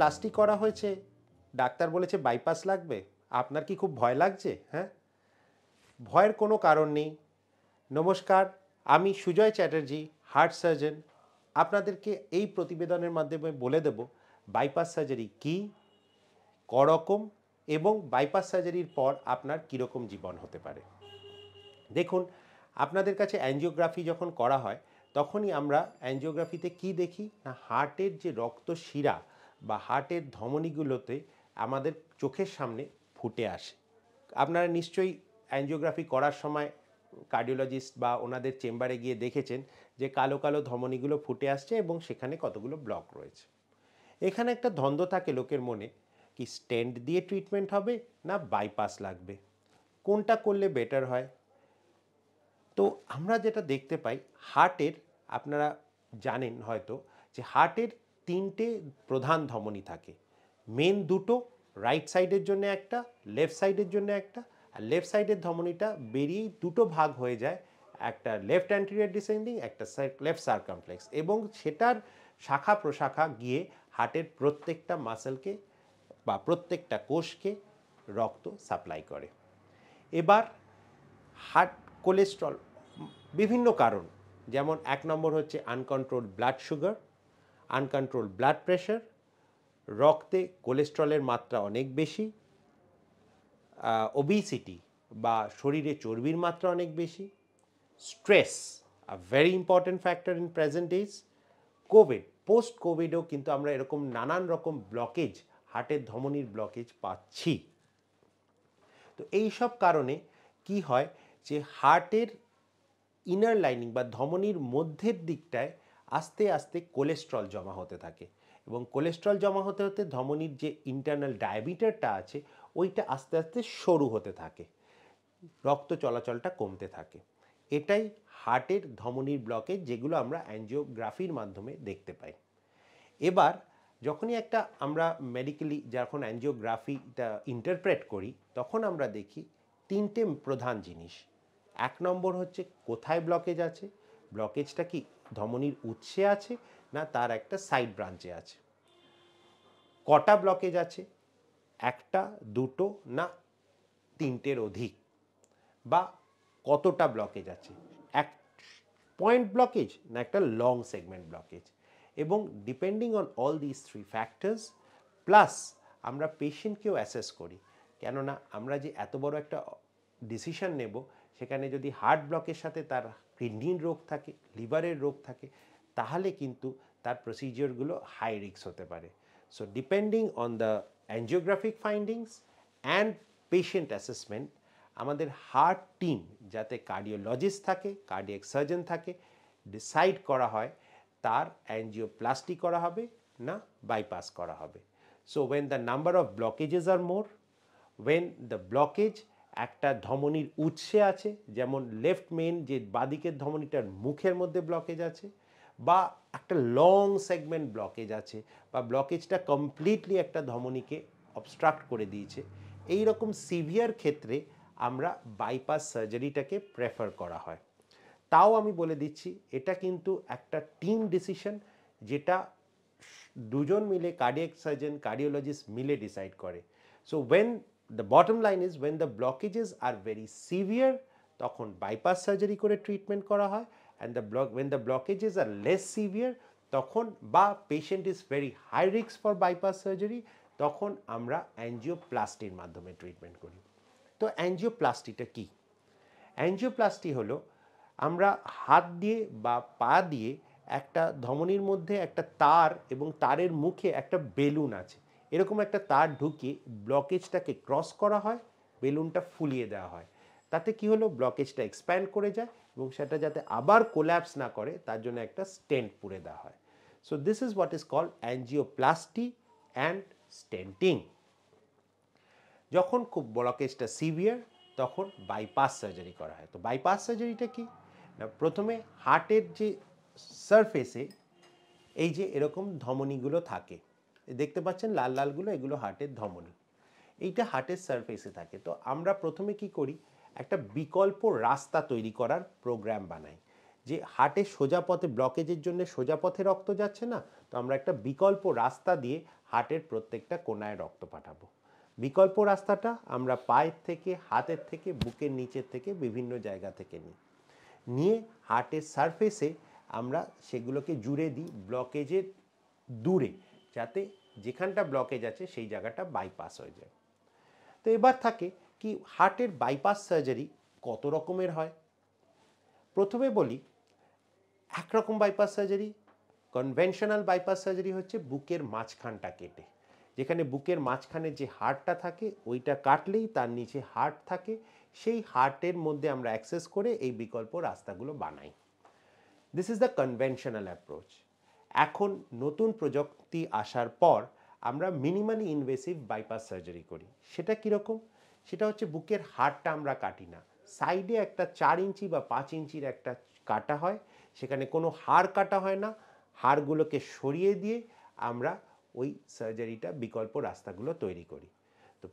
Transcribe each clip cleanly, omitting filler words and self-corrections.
Angioplasty করা হয়েছে, doctor বলেছে বাইপাস লাগবে, আপনার কি খুব ভয় লাগছে? হ্যাঁ, ভয়ের কোনো কারণ নেই। নমস্কার, আমি সুজয় চ্যাটার্জি, হার্ট সার্জন। আপনাদেরকে এই প্রতিবেদনের মাধ্যমে বলে দেব বাইপাস সার্জারি কী, করকম এবং বাইপাস সার্জারির পর আপনার কীরকম জীবন হতে পারে। দেখুন, আপনাদের কাছে অ্যাঞ্জিওগ্রাফি যখন করা হয় তখনই আমরা অ্যাঞ্জিওগ্রাফিতে কি দেখি না, হার্টের যে রক্ত শিরা বা হার্টের ধমনীগুলোতে আমাদের চোখের সামনে ফুটে আসে। আপনারা নিশ্চয়ই অ্যাঞ্জিওগ্রাফি করার সময় কার্ডিওলজিস্ট বা ওনাদের চেম্বারে গিয়ে দেখেছেন যে কালো কালো ধমনীগুলো ফুটে আসছে এবং সেখানে কতগুলো ব্লক রয়েছে। এখানে একটা দ্বন্দ্ব থাকে লোকের মনে, কি স্টেন্ট দিয়ে ট্রিটমেন্ট হবে না বাইপাস লাগবে, কোনটা করলে বেটার হয়। তো আমরা যেটা দেখতে পাই হার্টের, আপনারা জানেন হয়তো যে হার্টের তিনটে প্রধান ধমনী থাকে, মেন দুটো, রাইট সাইডের জন্য একটা, লেফট সাইডের জন্য একটা। আর লেফট সাইডের ধমনীটা বেরিয়েই দুটো ভাগ হয়ে যায়, একটা লেফট অ্যান্টেরিয়র ডিসেন্ডিং, একটা লেফট সার্কামফ্লেক্স, এবং সেটার শাখা প্রশাখা গিয়ে হার্টের প্রত্যেকটা মাসেলকে বা প্রত্যেকটা কোষকে রক্ত সাপ্লাই করে। এবার হার্ট কোলেস্ট্রল বিভিন্ন কারণ, যেমন 1 নম্বর হচ্ছে uncontrolled blood sugar, uncontrolled blood pressure, রক্তে কোলেস্ট্রলের মাত্রা অনেক বেশি, ওবিসিটি বা শরীরে চর্বির মাত্রা অনেক বেশি, stress a very important factor in present days, Covid, post কোভিডেও কিন্তু আমরা এরকম নানান রকম ব্লকেজ, হার্টের ধমনীর ব্লকেজ পাচ্ছি। তো এই সব কারণে কি হয় যে হার্টের ইনার লাইনিং বা ধমনীর মধ্যের দিকটায় আস্তে আস্তে কোলেস্ট্রল জমা হতে থাকে, এবং কোলেস্ট্রল জমা হতে হতে ধমনীর যে ইন্টারনাল ডায়ামিটারটা আছে ওইটা আস্তে আস্তে সরু হতে থাকে, রক্ত চলাচলটা কমতে থাকে। এটাই হার্টের ধমনীর ব্লকেজ, যেগুলো আমরা অ্যাঞ্জিওগ্রাফির মাধ্যমে দেখতে পাই। এবার যখনই একটা আমরা মেডিকেলি যখন অ্যাঞ্জিওগ্রাফিটা ইন্টারপ্রেট করি তখন আমরা দেখি তিনটে প্রধান জিনিস। 1 নম্বর হচ্ছে কোথায় ব্লকেজ আছে, ব্লকেজটা কি ধমনীর উৎসে আছে না তার একটা সাইড ব্রাঞ্চে আছে, কটা ব্লকেজ আছে, একটা, দুটো না তিনটের অধিক, বা কতটা ব্লকেজ আছে, এক পয়েন্ট ব্লকেজ না একটা লং সেগমেন্ট ব্লকেজ। এবং depending on all this three factors plus আমরা পেশেন্টকেও অ্যাসেস করি, কেননা আমরা যে এত বড় একটা ডিসিশন নেব সেখানে যদি হার্ট ব্লকের সাথে তার কিডনির রোগ থাকে, লিভারের রোগ থাকে, তাহলে কিন্তু তার প্রসিজিওরগুলো হাই রিস্ক হতে পারে। So depending on the angiographic findings and patient assessment, আমাদের হার্ট টিম যাতে কার্ডিওলজিস্ট থাকে, কার্ডিয়াক সার্জন থাকে, ডিসাইড করা হয় তার অ্যাঞ্জিওপ্লাস্টি করা হবে না বাইপাস করা হবে। So when the number of blockages are more, when the blockage একটা ধমনীর উৎসে আছে, যেমন লেফট মেন যে বাদিকের ধমনীটার মুখের মধ্যে ব্লকেজ আছে, বা একটা লং সেগমেন্ট ব্লকেজ আছে, বা ব্লকেজটা কমপ্লিটলি একটা ধমনীকে অবস্ট্রাক্ট করে দিয়েছে, এই রকম সিভিয়ার ক্ষেত্রে আমরা বাইপাস সার্জারিটাকে প্রেফার করা হয়। তাও আমি বলে দিচ্ছি এটা কিন্তু একটা টিম ডিসিশন, যেটা দুজন মিলে কার্ডিয়াক সার্জন কার্ডিওলজিস্ট মিলে ডিসাইড করে। So when the bottom line is when the blockages are very severe তখন বাইপাস সার্জারি করে ট্রিটমেন্ট করা হয়, and when the blockages are less severe তখন, বা patient is very high risk for bypass surgery, তখন আমরা অ্যাঞ্জিওপ্লাস্টির মাধ্যমে ট্রিটমেন্ট করি। তো অ্যাঞ্জিওপ্লাস্টিটা কি? অ্যাঞ্জিওপ্লাস্টি হলো আমরা হাত দিয়ে বা পা দিয়ে একটা ধমনীর মধ্যে একটা তার এবং তারের মুখে একটা বেলুন আছে, এরকম একটা তার ঢুকিয়ে ব্লকেজটাকে ক্রস করা হয়, বেলুনটা ফুলিয়ে দেওয়া হয়, তাতে কি হলো ব্লকেজটা এক্সপ্যান্ড করে যায় এবং সেটা যাতে আবার কোল্যাপস না করে তার জন্য একটা স্টেন্ট পুরে দেওয়া হয়। So this is what is called angioplasty and stenting. যখন খুব ব্লকেজটা সিভিয়ার তখন বাইপাস সার্জারি করা হয়। তো বাইপাস সার্জারিটা কি না, প্রথমে হার্টের যে সারফেসে এই যে এরকম ধমনীগুলো থাকে, দেখতে পাচ্ছেন লাল লালগুলো, এগুলো হার্টের ধমনী, এইটা হার্টের সারফেসে থাকে। তো আমরা প্রথমে কি করি, একটা বিকল্প রাস্তা তৈরি করার প্রোগ্রাম বানাই, যে হার্টের সোজা পথে ব্লকেজের জন্য সোজা পথে রক্ত যাচ্ছে না, তো আমরা একটা বিকল্প রাস্তা দিয়ে হার্টের প্রত্যেকটা কোনায় রক্ত পাঠাবো। বিকল্প রাস্তাটা আমরা পায়ের থেকে, হাতের থেকে, বুকের নিচের থেকে বিভিন্ন জায়গা থেকে নিয়ে হার্টের সারফেসে আমরা সেগুলোকে জুড়ে দিই ব্লকেজের দূরে, যাতে যেখানটা ব্লকেজ আছে সেই জায়গাটা বাইপাস হয়ে যায়। তো এবার থাকে কি হার্টের বাইপাস সার্জারি কত রকমের হয়। প্রথমে বলি একরকম bypass surgery, conventional bypass surgery হচ্ছে বুকের মাঝখানটা কেটে, যেখানে বুকের মাঝখানে যে হাড়টা থাকে ওইটা কাটলেই তার নিচে হার্ট থাকে, সেই হার্টের মধ্যে আমরা অ্যাক্সেস করে এই বিকল্প রাস্তাগুলো বানাই। This is the conventional approach. এখন নতুন প্রযুক্তি আসার পর আমরা মিনিমালি ইনভেসিভ বাইপাস সার্জারি করি। সেটা কীরকম? সেটা হচ্ছে বুকের হাড়টা আমরা কাটি না, সাইডে একটা 4 ইঞ্চি বা 5 ইঞ্চির একটা কাটা হয়, সেখানে কোনো হাড় কাটা হয় না, হাড়গুলোকে সরিয়ে দিয়ে আমরা ওই সার্জারিটা বিকল্প রাস্তাগুলো তৈরি করি। তো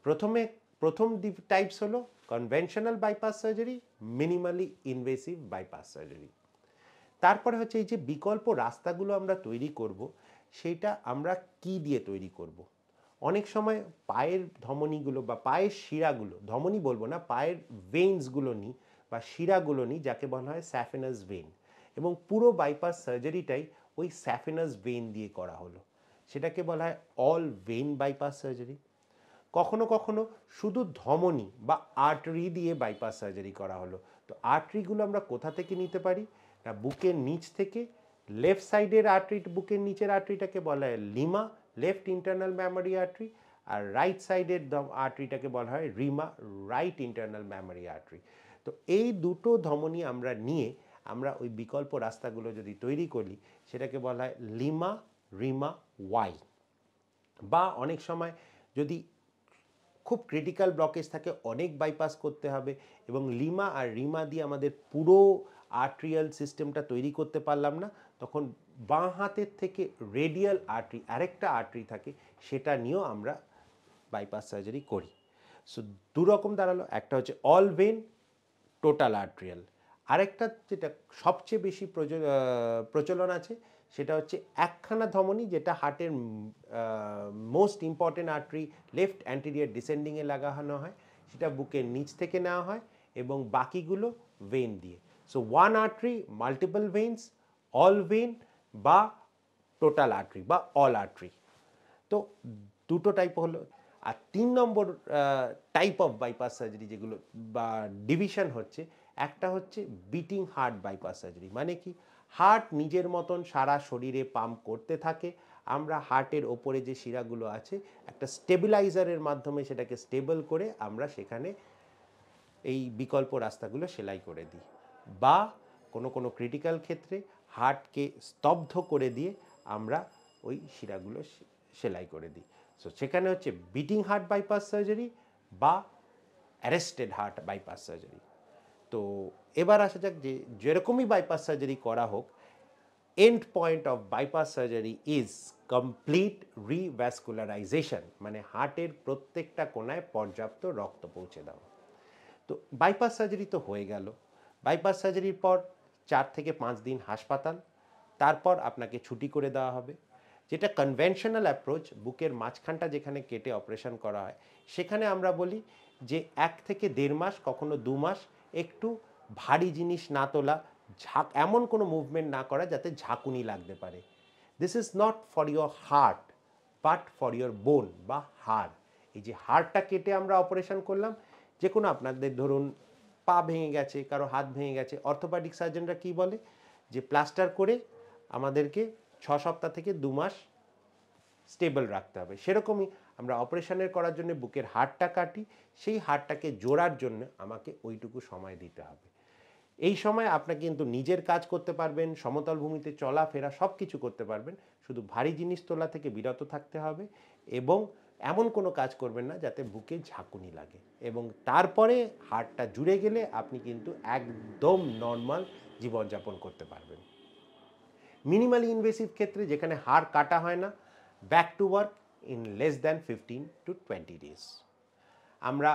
প্রথম টাইপস হলো conventional bypass surgery, minimally invasive bypass surgery. তারপরে হচ্ছে এই যে বিকল্প রাস্তাগুলো আমরা তৈরি করব, সেটা আমরা কি দিয়ে তৈরি করব। অনেক সময় পায়ের ধমনীগুলো বা পায়ের শিরাগুলো, ধমনী বলবো না, পায়ের ভেইনসগুলো নিই বা শিরাগুলো নিই, যাকে বলা হয় স্যাফেনাস ভেইন, এবং পুরো বাইপাস সার্জারিটাই ওই স্যাফেনাস ভেইন দিয়ে করা হলো, সেটাকে বলা হয় অল ভেইন বাইপাস সার্জারি। কখনো কখনো শুধু ধমনী বা আর্টারি দিয়ে বাইপাস সার্জারি করা হলো। তো আর্টারিগুলো আমরা কোথা থেকে নিতে পারি না, বুকের নিচ থেকে। লেফট সাইডের আর্টারি, বুকের নিচের আর্টারিটাকে বলা হয় LIMA, left internal mammary artery, আর রাইট সাইডের আর্টারিটাকে বলা হয় RIMA, right internal mammary artery. তো এই দুটো ধমনী আমরা নিয়ে আমরা ওই বিকল্প রাস্তাগুলো যদি তৈরি করি, সেটাকে বলা হয় লিমা রিমা ওয়াই। বা অনেক সময় যদি খুব ক্রিটিক্যাল ব্লকেজ থাকে, অনেক বাইপাস করতে হবে, এবং লিমা আর রিমা দিয়ে আমাদের পুরো আর্ট্রিয়াল সিস্টেমটা তৈরি করতে পারলাম না, তখন বাঁ হাতের থেকে রেডিয়াল আর্টারি, আরেকটা আর্টারি থাকে, সেটা নিয়েও আমরা বাইপাস সার্জারি করি। সো দু রকম দাঁড়ালো, একটা হচ্ছে অল ভেন, টোটাল আর্ট্রিয়াল। আরেকটা যেটা সবচেয়ে বেশি প্রচলন আছে, সেটা হচ্ছে একখানা ধমনী, যেটা হার্টের most important artery left anterior ডিসেন্ডিংয়ে লাগানো হয়, সেটা বুকের নিচ থেকে নেওয়া হয়, এবং বাকিগুলো ভেন দিয়ে। So one artery, multiple veins, all vein বা টোটাল আর্টারি বা অল আর্টারি। তো দুটো টাইপ হলো। আর 3 নম্বর টাইপ অফ বাইপাস সার্জারি যেগুলো বা ডিভিশন হচ্ছে, একটা হচ্ছে বিটিং হার্ট বাইপাস সার্জারি। মানে কি, হার্ট নিজের মতন সারা শরীরে পাম্প করতে থাকে, আমরা হার্টের ওপরে যে শিরাগুলো আছে একটা স্টেবিলাইজারের মাধ্যমে সেটাকে স্টেবল করে আমরা সেখানে এই বিকল্প রাস্তাগুলো সেলাই করে দিই, বা কোনো কোনো ক্রিটিক্যাল ক্ষেত্রে হার্টকে স্তব্ধ করে দিয়ে আমরা ওই শিরাগুলো সেলাই করে দিই। সো সেখানে হচ্ছে বিটিং হার্ট বাইপাস সার্জারি বা অ্যারেস্টেড হার্ট বাইপাস সার্জারি। তো এবার আসা যাক যে যেরকমই বাইপাস সার্জারি করা হোক, end point of bypass surgery is complete revascularization, মানে হার্টের প্রত্যেকটা কোনায় পর্যাপ্ত রক্ত পৌঁছে দেওয়া। তো বাইপাস সার্জারি তো হয়ে গেল। বাইপাস সার্জারির পর 4 থেকে 5 দিন হাসপাতাল, তারপর আপনাকে ছুটি করে দেওয়া হবে। যেটা কনভেনশনাল অ্যাপ্রোচ, বুকের মাঝখানটা যেখানে কেটে অপারেশন করা হয়, সেখানে আমরা বলি যে 1 থেকে 1.5 মাস, কখনো 2 মাস একটু ভারী জিনিস না তোলা, এমন কোনো মুভমেন্ট না করা যাতে ঝাঁকুনি লাগতে পারে। This is not for your heart but for your বোন বা হাড়। এই যে হাড়টা কেটে আমরা অপারেশন করলাম, যে কোনো আপনাদের ধরুন পা ভেঙে গেছে, কারো হাত ভেঙে গেছে, অর্থোপেডিক সার্জনরা কি বলে যে প্লাস্টার করে আমাদেরকে 6 সপ্তাহ থেকে 2 মাস স্টেবল রাখতে হবে। সেরকমই আমরা অপারেশনের করার জন্য বুকের হাড়টা কাটি, সেই হাড়টাকে জোড়ার জন্য আমাকে ওইটুকু সময় দিতে হবে। এই সময় আপনাকে কিন্তু নিজের কাজ করতে পারবেন, সমতল ভূমিতে চলাফেরা সব কিছু করতে পারবেন, শুধু ভারী জিনিস তোলা থেকে বিরত থাকতে হবে, এবং এমন কোনো কাজ করবেন না যাতে বুকে ঝাঁকুনি লাগে, এবং তারপরে হাড়টা জুড়ে গেলে আপনি কিন্তু একদম নর্মাল জীবনযাপন করতে পারবেন। মিনিমালি ইনভেসিভ ক্ষেত্রে, যেখানে হাড় কাটা হয় না, back to work in less than 15 to 20 days। আমরা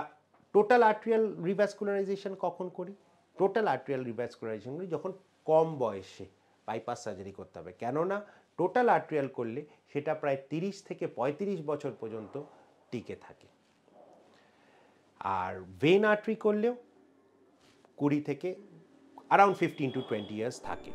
টোটাল আর্টেরিয়াল রিভ্যাসকুলারাইজেশন কখন করি? টোটাল আর্টেরিয়াল রিভ্যাসকুলারাইজেশন করি যখন কম বয়সে বাইপাস সার্জারি করতে হবে, কেননা টোটাল আর্টেরিয়াল করলে সেটা প্রায় 30 থেকে 35 বছর পর্যন্ত টিকে থাকে। আর ভেন আর্টারি করলেও 20 থেকে অ্যারাউন্ড 15 to 20 ইয়ার্স থাকে।